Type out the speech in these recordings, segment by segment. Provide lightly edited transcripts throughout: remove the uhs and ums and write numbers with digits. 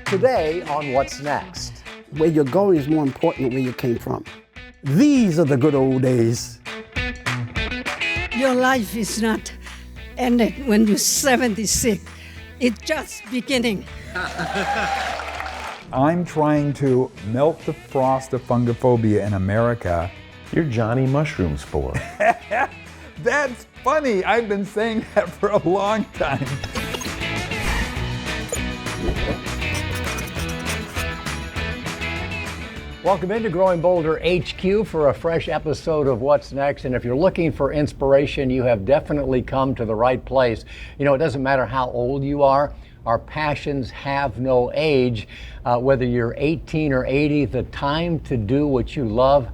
Today on What's Next. Where you're going is more important than where you came from. These are the good old days. Your life is not ended when you're 76. It's just beginning. I'm trying to melt the frost of fungophobia in America. You're Johnny Mushroom Spore. That's funny. I've been saying that for a long time. Welcome into Growing Bolder HQ for a fresh episode of What's Next. And if you're looking for inspiration, you have definitely come to the right place. You know, it doesn't matter how old you are. Our passions have no age. Whether you're 18 or 80, the time to do what you love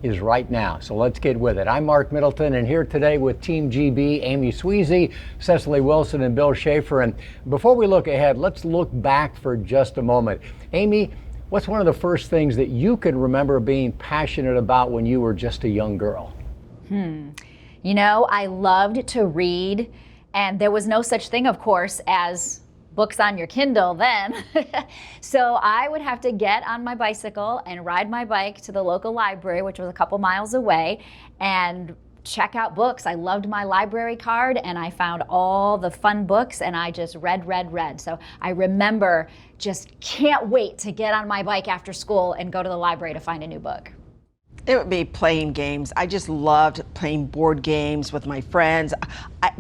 is right now. So let's get with it. I'm Mark Middleton, and here today with Team GB, Amy Sweezy, Cecily Wilson, and Bill Schaefer. And before we look ahead, let's look back for just a moment. Amy, what's one of the first things that you can remember being passionate about when you were just a young girl? You know, I loved to read, and there was no such thing, of course, as books on your Kindle then. So I would have to get on my bicycle and ride my bike to the local library, which was a couple miles away, and check out books. I loved my library card, and I found all the fun books, and I just read. So I remember just can't wait to get on my bike after school and go to the library to find a new book. It would be playing games. I just loved playing board games with my friends.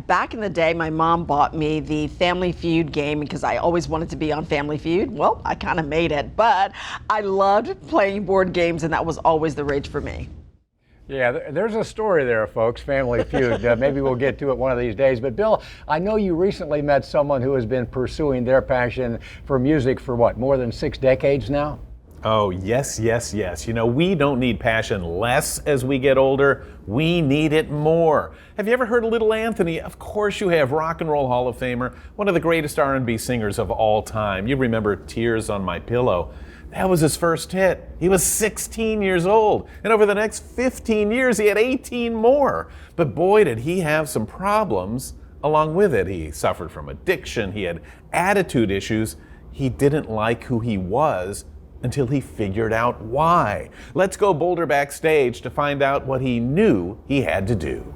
Back in the day, my mom bought me the Family Feud game because I always wanted to be on Family Feud. Well, I kind of made it, but I loved playing board games, and that was always the rage for me. Yeah, there's a story there, folks, Family Feud. Maybe we'll get to it one of these days. But Bill, I know you recently met someone who has been pursuing their passion for music for what, more than 6 decades now? Oh, yes. You know, we don't need passion less as we get older. We need it more. Have you ever heard of Little Anthony? Of course you have. Rock and Roll Hall of Famer, one of the greatest R&B singers of all time. You remember Tears on My Pillow. That was his first hit. He was 16 years old. And over the next 15 years, he had 18 more. But boy, did he have some problems along with it. He suffered from addiction. He had attitude issues. He didn't like who he was until he figured out why. Let's go Boulder backstage to find out what he knew he had to do.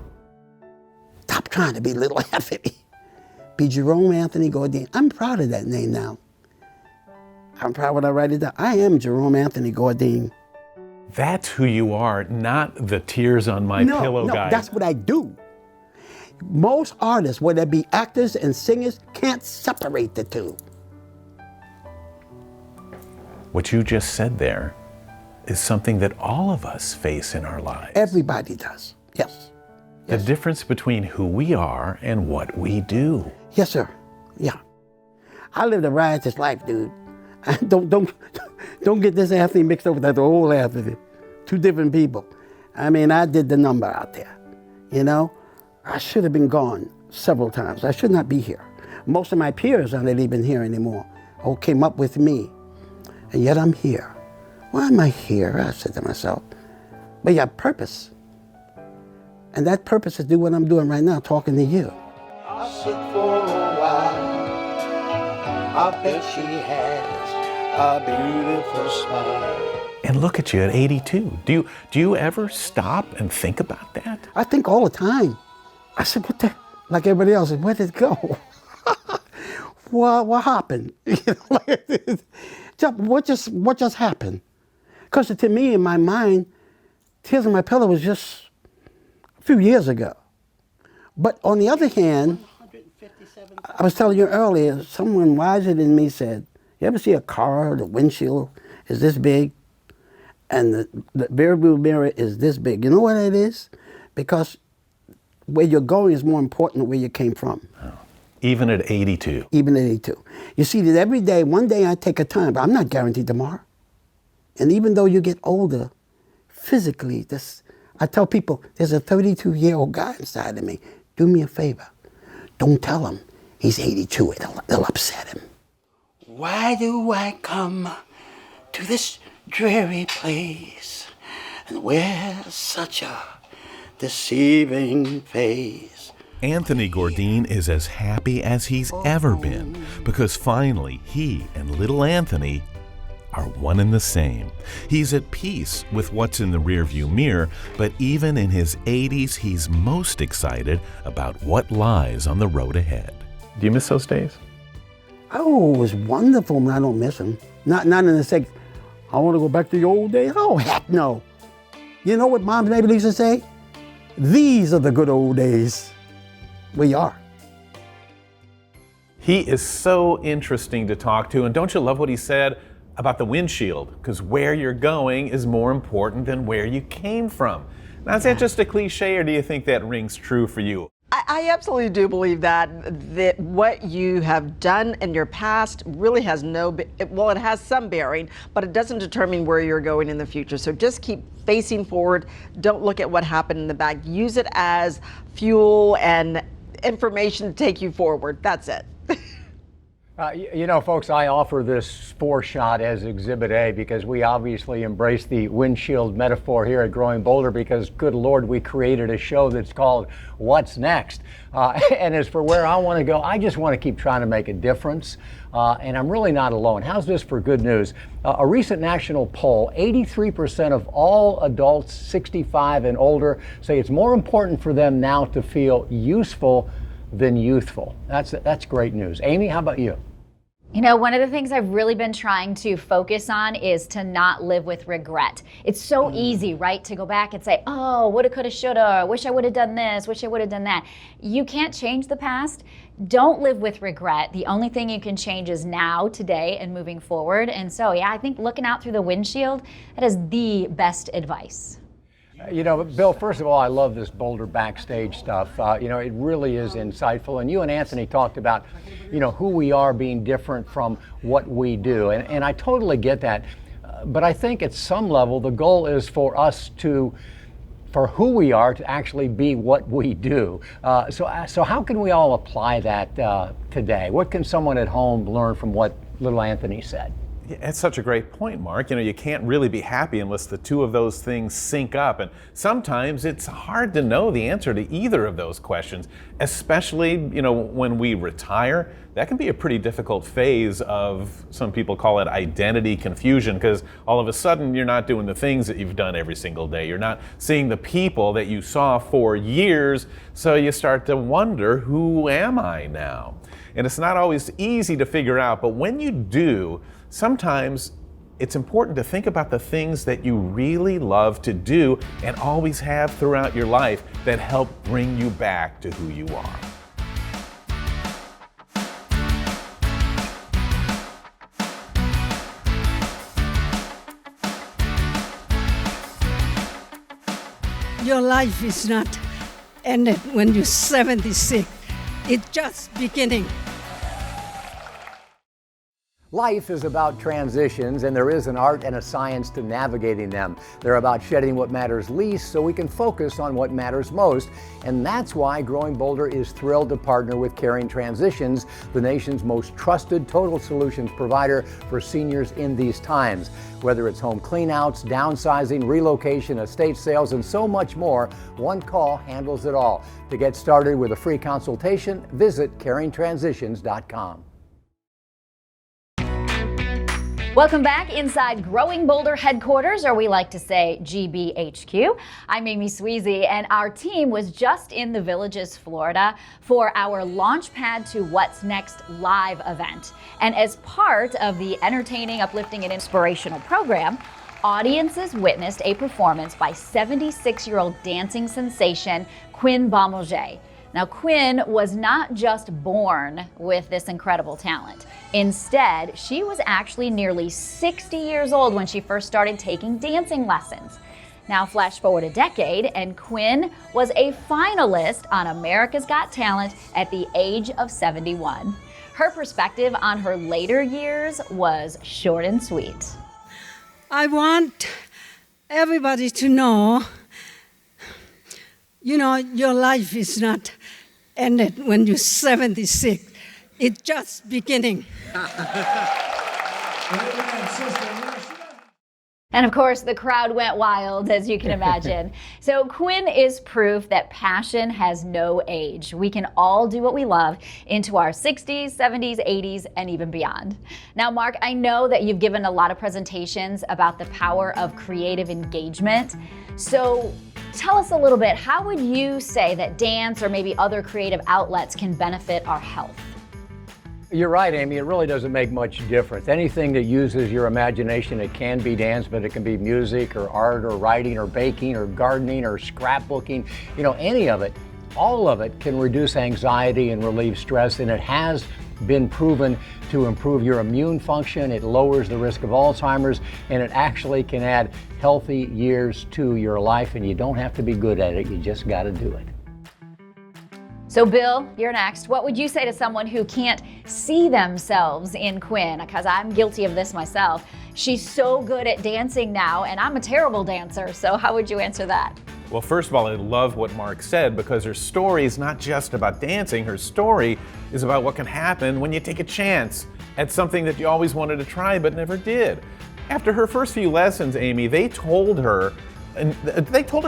Stop trying to be Little Anthony. Be Jerome Anthony Gordine. I'm proud of that name now. I'm proud when I write it down. I am Jerome Anthony Gordine. That's who you are, not the Tears on My Pillow guy. No, that's what I do. Most artists, whether it be actors and singers, can't separate the two. What you just said there is something that all of us face in our lives. Everybody does, yes. The difference between who we are and what we do. Yes, sir, yeah. I lived a riotous life, dude. Don't get this Anthony mixed up with that old Anthony. Two different people. I mean, I did the number out there, you know? I should have been gone several times. I should not be here. Most of my peers aren't even here anymore. All came up with me. And yet I'm here. Why am I here? I said to myself. But you have purpose. And that purpose is to do what I'm doing right now, talking to you. I'll sit for a while. I bet she has a beautiful smile. And look at you at 82. Do you ever stop and think about that? I think all the time. I said, what the, like everybody else, where did it go? What happened? What just happened? Because to me, in my mind, Tears on My Pillow was just a few years ago. But on the other hand, I was telling you earlier, someone wiser than me said, you ever see a car, the windshield is this big, and the rear view mirror is this big? You know what it is? Because where you're going is more important than where you came from. Oh. Even at 82. Even at 82. You see that every day, one day I take a time, but I'm not guaranteed tomorrow. And even though you get older, physically, I tell people, there's a 32-year-old guy inside of me. Do me a favor. Don't tell him he's 82. It'll upset him. Why do I come to this dreary place and wear such a deceiving face? Anthony Gourdine is as happy as he's ever been because finally he and little Anthony are one and the same. He's at peace with what's in the rearview mirror, but even in his 80s, he's most excited about what lies on the road ahead. Do you miss those days? Oh, it was wonderful, and I don't miss them. Not in the sense, I want to go back to the old days. Oh, heck no. You know what Mom maybe used to say? These are the good old days. We are. He is so interesting to talk to, and don't you love what he said about the windshield? Because where you're going is more important than where you came from. Now, is that just a cliche, or do you think that rings true for you? I absolutely do believe that what you have done in your past really has it has some bearing, but it doesn't determine where you're going in the future. So just keep facing forward. Don't look at what happened in the back. Use it as fuel and information to take you forward. That's it. You know, folks, I offer this 4-shot as Exhibit A because we obviously embrace the windshield metaphor here at Growing Bolder because, good Lord, we created a show that's called What's Next? And as for where I want to go, I just want to keep trying to make a difference. And I'm really not alone. How's this for good news? A recent national poll, 83% of all adults 65 and older say it's more important for them now to feel useful than youthful. That's great news. Amy, how about you? You know, one of the things I've really been trying to focus on is to not live with regret. It's so easy, right, to go back and say, oh, woulda, coulda, shoulda, wish I would have done this, wish I would have done that. You can't change the past. Don't live with regret. The only thing you can change is now, today, and moving forward. And so, yeah, I think looking out through the windshield, that is the best advice. You know, Bill, first of all, I love this Boulder backstage stuff. You know, it really is insightful. And you and Anthony talked about, you know, who we are being different from what we do. And I totally get that. But I think at some level, the goal is for us for who we are to actually be what we do. So how can we all apply that today? What can someone at home learn from what little Anthony said? It's such a great point, Mark. You know, you can't really be happy unless the two of those things sync up. And sometimes it's hard to know the answer to either of those questions, especially, you know, when we retire. That can be a pretty difficult phase of, some people call it identity confusion, because all of a sudden you're not doing the things that you've done every single day. You're not seeing the people that you saw for years. So you start to wonder, who am I now? And it's not always easy to figure out, but when you do, sometimes it's important to think about the things that you really love to do and always have throughout your life that help bring you back to who you are. Your life is not ended when you're 76. It's just beginning. Life is about transitions, and there is an art and a science to navigating them. They're about shedding what matters least so we can focus on what matters most. And that's why Growing Bolder is thrilled to partner with Caring Transitions, the nation's most trusted total solutions provider for seniors in these times. Whether it's home cleanouts, downsizing, relocation, estate sales, and so much more, one call handles it all. To get started with a free consultation, visit caringtransitions.com. Welcome back inside Growing Bolder headquarters, or we like to say GBHQ. I'm Amy Sweezy, and our team was just in the Villages, Florida for our Launchpad to What's Next live event. And as part of the entertaining, uplifting, and inspirational program, audiences witnessed a performance by 76-year-old dancing sensation Quin Bommelje. Now, Quin was not just born with this incredible talent. Instead, she was actually nearly 60 years old when she first started taking dancing lessons. Now, flash forward a decade, and Quin was a finalist on America's Got Talent at the age of 71. Her perspective on her later years was short and sweet. I want everybody to know, you know, your life is not ended when you're 76. It's just beginning. And of course, the crowd went wild, as you can imagine. So Quin is proof that passion has no age. We can all do what we love into our 60s, 70s, 80s, and even beyond. Now, Mark, I know that you've given a lot of presentations about the power of creative engagement. So tell us a little bit, how would you say that dance or maybe other creative outlets can benefit our health? You're right, Amy. It really doesn't make much difference. Anything that uses your imagination, it can be dance, but it can be music or art or writing or baking or gardening or scrapbooking. You know, any of it, all of it can reduce anxiety and relieve stress, and it has been proven to improve your immune function. It lowers the risk of Alzheimer's, and it actually can add healthy years to your life, and you don't have to be good at it. You just got to do it. So Bill, you're next. What would you say to someone who can't see themselves in Quin? Because I'm guilty of this myself. She's so good at dancing now, and I'm a terrible dancer. So how would you answer that? Well, first of all, I love what Mark said, because her story is not just about dancing. Her story is about what can happen when you take a chance at something that you always wanted to try but never did. After her first few lessons, Amy, they told her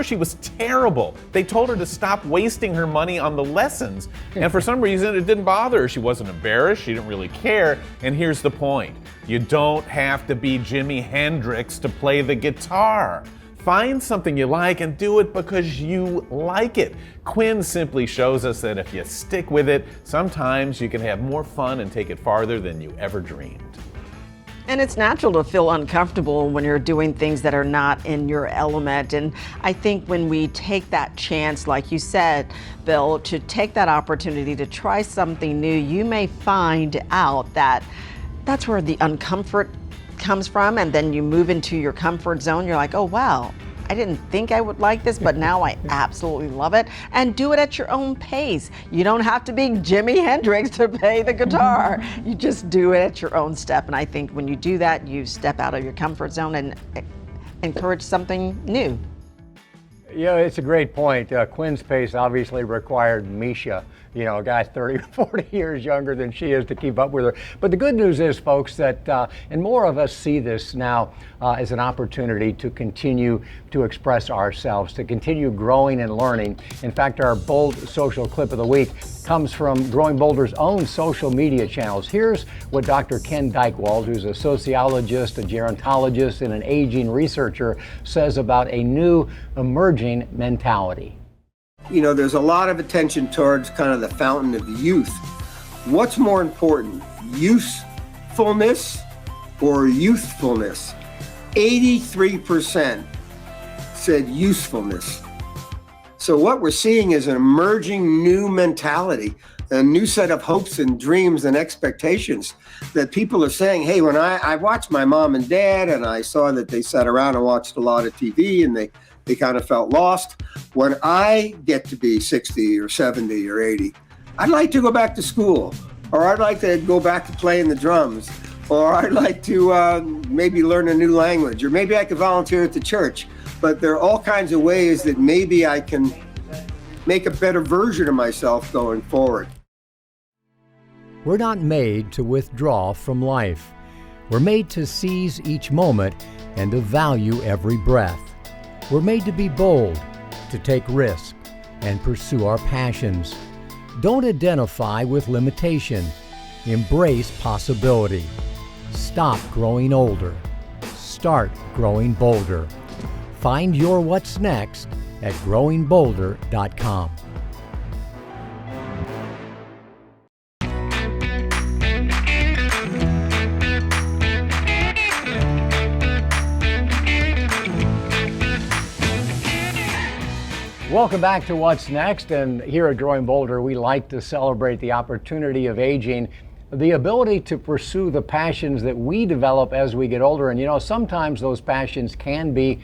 she was terrible. They told her to stop wasting her money on the lessons. And for some reason, it didn't bother her. She wasn't embarrassed. She didn't really care. And here's the point. You don't have to be Jimi Hendrix to play the guitar. Find something you like and do it because you like it. Quin simply shows us that if you stick with it, sometimes you can have more fun and take it farther than you ever dreamed. And it's natural to feel uncomfortable when you're doing things that are not in your element. And I think when we take that chance, like you said, Bill, to take that opportunity to try something new, you may find out that that's where the uncomfort comes from. And then you move into your comfort zone. You're like, oh, wow, I didn't think I would like this, but now I absolutely love it. And do it at your own pace. You don't have to be Jimi Hendrix to play the guitar. You just do it at your own step. And I think when you do that, you step out of your comfort zone and encourage something new. Yeah, it's a great point. Quin's pace obviously required Misha, you know, a guy 30 or 40 years younger than she is, to keep up with her. But the good news is, folks, that, and more of us see this now as an opportunity to continue to express ourselves, to continue growing and learning. In fact, our bold social clip of the week comes from Growing Boulder's own social media channels. Here's what Dr. Ken Dykewald, who's a sociologist, a gerontologist, and an aging researcher, says about a new emerging mentality. You know, there's a lot of attention towards kind of the fountain of youth. What's more important, usefulness or youthfulness? 83% said usefulness. So what we're seeing is an emerging new mentality, a new set of hopes and dreams and expectations that people are saying, hey, when I watched my mom and dad and I saw that they sat around and watched a lot of TV and they kind of felt lost. When I get to be 60 or 70 or 80, I'd like to go back to school, or I'd like to go back to playing the drums, or I'd like to maybe learn a new language, or maybe I could volunteer at the church. But there are all kinds of ways that maybe I can make a better version of myself going forward. We're not made to withdraw from life. We're made to seize each moment and to value every breath. We're made to be bold, to take risks, and pursue our passions. Don't identify with limitation. Embrace possibility. Stop growing older. Start growing bolder. Find your what's next at growingbolder.com. Welcome back to What's Next, and here at Growing Boulder, we like to celebrate the opportunity of aging, the ability to pursue the passions that we develop as we get older. And you know, sometimes those passions can be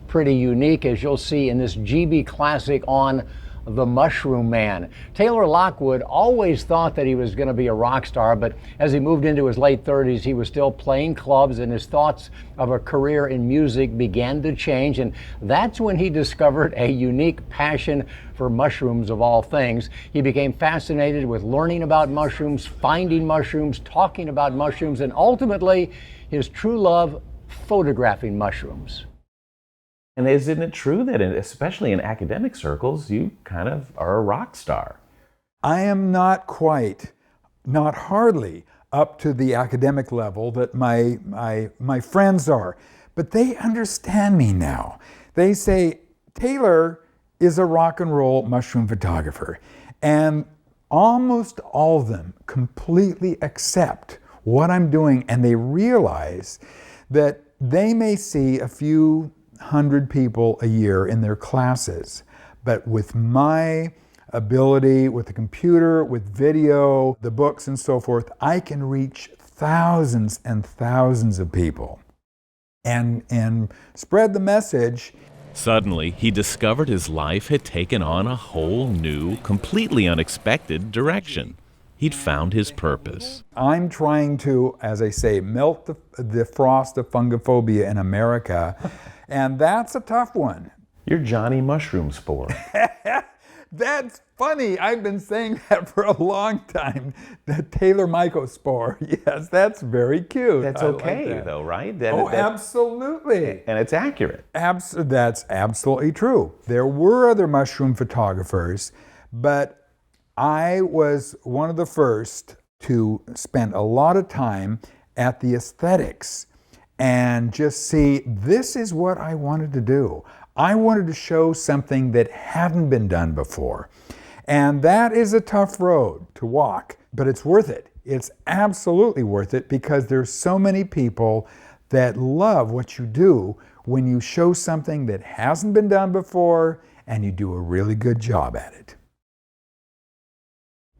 pretty unique, as you'll see in this GB classic on the Mushroom Man. Taylor Lockwood always thought that he was going to be a rock star, but as he moved into his late 30s, he was still playing clubs, and his thoughts of a career in music began to change. And that's when he discovered a unique passion for mushrooms, of all things. He became fascinated with learning about mushrooms, finding mushrooms, talking about mushrooms, and ultimately his true love photographing mushrooms. And isn't it true that, especially in academic circles, you kind of are a rock star? I am not quite, not hardly, up to the academic level that my friends are. But they understand me now. They say, Taylor is a rock and roll mushroom photographer. And almost all of them completely accept what I'm doing, and they realize that they may see a few hundred people a year in their classes, but with my ability, with the computer, with video, the books and so forth, I can reach thousands and thousands of people and spread the message. Suddenly, he discovered his life had taken on a whole new, completely unexpected direction. He'd found his purpose. I'm trying to, as I say, melt the frost of fungophobia in America, and that's a tough one. You're Johnny Mushroom Spore. That's funny. I've been saying that for a long time. The Taylor Mycospore. Yes, that's very cute. That's okay, like that, though, right? Absolutely. And it's accurate. That's absolutely true. There were other mushroom photographers, but I was one of the first to spend a lot of time at the aesthetics and just see, this is what I wanted to do. I wanted to show something that hadn't been done before. And that is a tough road to walk, but it's worth it. It's absolutely worth it because there's so many people that love what you do when you show something that hasn't been done before and you do a really good job at it.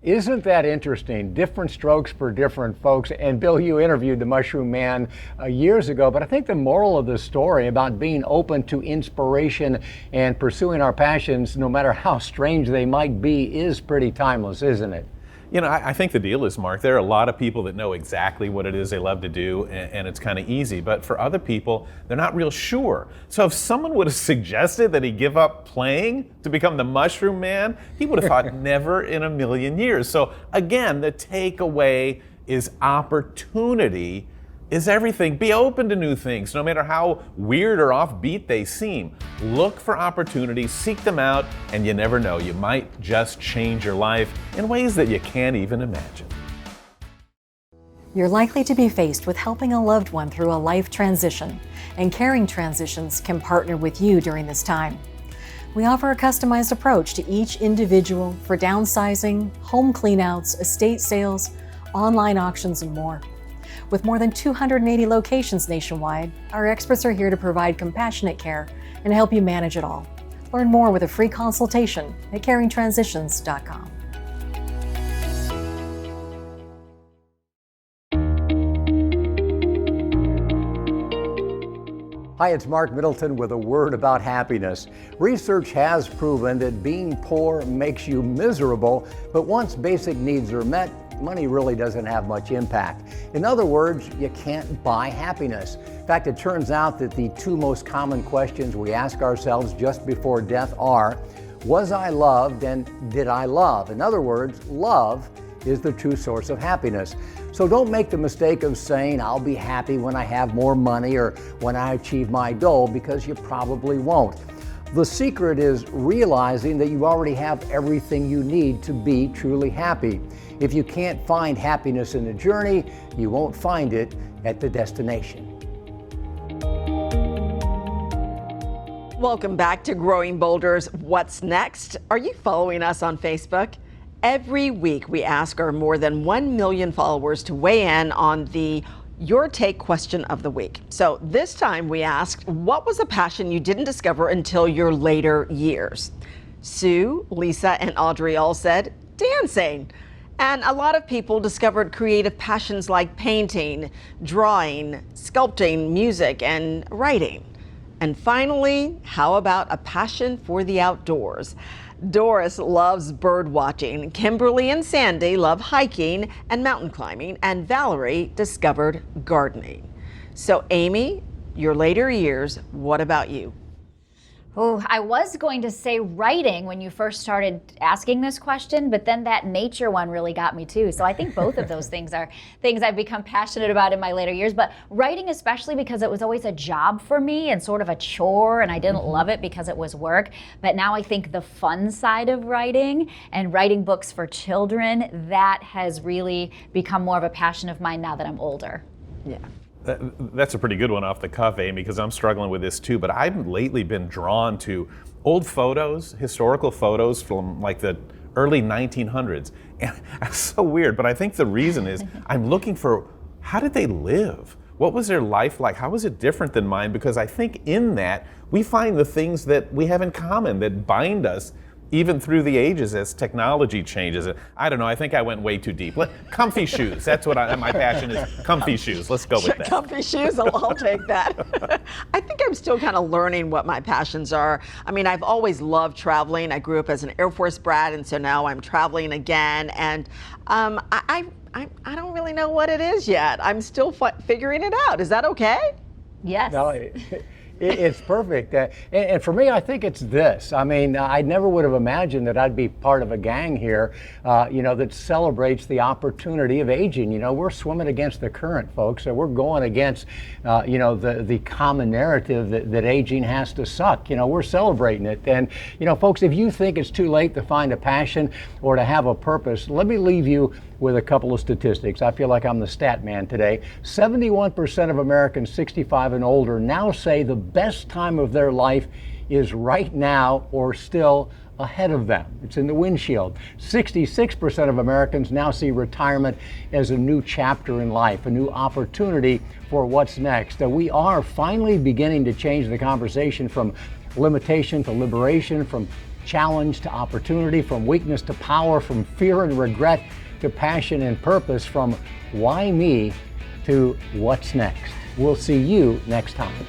Isn't that interesting? Different strokes for different folks. And Bill, you interviewed the Mushroom Man years ago, but I think the moral of the story about being open to inspiration and pursuing our passions, no matter how strange they might be, is pretty timeless, isn't it? You know, I think the deal is, Mark, there are a lot of people that know exactly what it is they love to do, and it's kind of easy. But for other people, they're not real sure. So if someone would have suggested that he give up playing to become the Mushroom Man, he would have thought never in a million years. So again, the takeaway is opportunity is everything. Be open to new things, no matter how weird or offbeat they seem. Look for opportunities, seek them out, and you never know, you might just change your life in ways that you can't even imagine. You're likely to be faced with helping a loved one through a life transition, and Caring Transitions can partner with you during this time. We offer a customized approach to each individual for downsizing, home cleanouts, estate sales, online auctions, and more. With more than 280 locations nationwide, our experts are here to provide compassionate care and help you manage it all. Learn more with a free consultation at caringtransitions.com. Hi, it's Mark Middleton with a word about happiness. Research has proven that being poor makes you miserable, but once basic needs are met, money really doesn't have much impact. In other words, you can't buy happiness. In fact, it turns out that the two most common questions we ask ourselves just before death are, was I loved and did I love? In other words, love is the true source of happiness. So don't make the mistake of saying, I'll be happy when I have more money or when I achieve my goal, because you probably won't. The secret is realizing that you already have everything you need to be truly happy. If you can't find happiness in the journey, you won't find it at the destination. Welcome back to Growing Boulder's What's Next? Are you following us on Facebook? Every week we ask our more than 1 million followers to weigh in on the Your Take question of the week. So this time we asked, what was a passion you didn't discover until your later years? Sue, Lisa, and Audrey all said dancing. And a lot of people discovered creative passions like painting, drawing, sculpting, music, and writing. And finally, how about a passion for the outdoors? Doris loves bird watching, Kimberly and Sandy love hiking and mountain climbing, and Valerie discovered gardening. So Amy, your later years, what about you? Oh, I was going to say writing when you first started asking this question, but then that nature one really got me too. So I think both of those things are things I've become passionate about in my later years. But writing especially because it was always a job for me and sort of a chore, and I didn't love it because it was work. But now I think the fun side of writing and writing books for children, that has really become more of a passion of mine now that I'm older. Yeah. That's a pretty good one off the cuff, Amy, because I'm struggling with this too. But I've lately been drawn to old photos, historical photos from like the early 1900s. And it's so weird, but I think the reason is I'm looking for how did they live? What was their life like? How was it different than mine? Because I think in that we find the things that we have in common that bind us even through the ages as technology changes. I don't know, I think I went way too deep. Comfy shoes, that's what my passion is, comfy shoes. Let's go with that. Comfy shoes, I'll take that. I think I'm still kind of learning what my passions are. I mean, I've always loved traveling. I grew up as an Air Force brat, and so now I'm traveling again. And I don't really know what it is yet. I'm still figuring it out. Is that okay? Yes. No, it's perfect. And for me, I think it's this. I mean, I never would have imagined that I'd be part of a gang here, that celebrates the opportunity of aging. We're swimming against the current, folks. So we're going against, the common narrative that aging has to suck. We're celebrating it. And, folks, if you think it's too late to find a passion or to have a purpose, let me leave you with a couple of statistics. I feel like I'm the stat man today. 71% of Americans 65 and older now say the best time of their life is right now or still ahead of them. It's in the windshield. 66% of Americans now see retirement as a new chapter in life, a new opportunity for what's next. We are finally beginning to change the conversation from limitation to liberation, from challenge to opportunity, from weakness to power, from fear and regret to passion and purpose, from why me to what's next. We'll see you next time.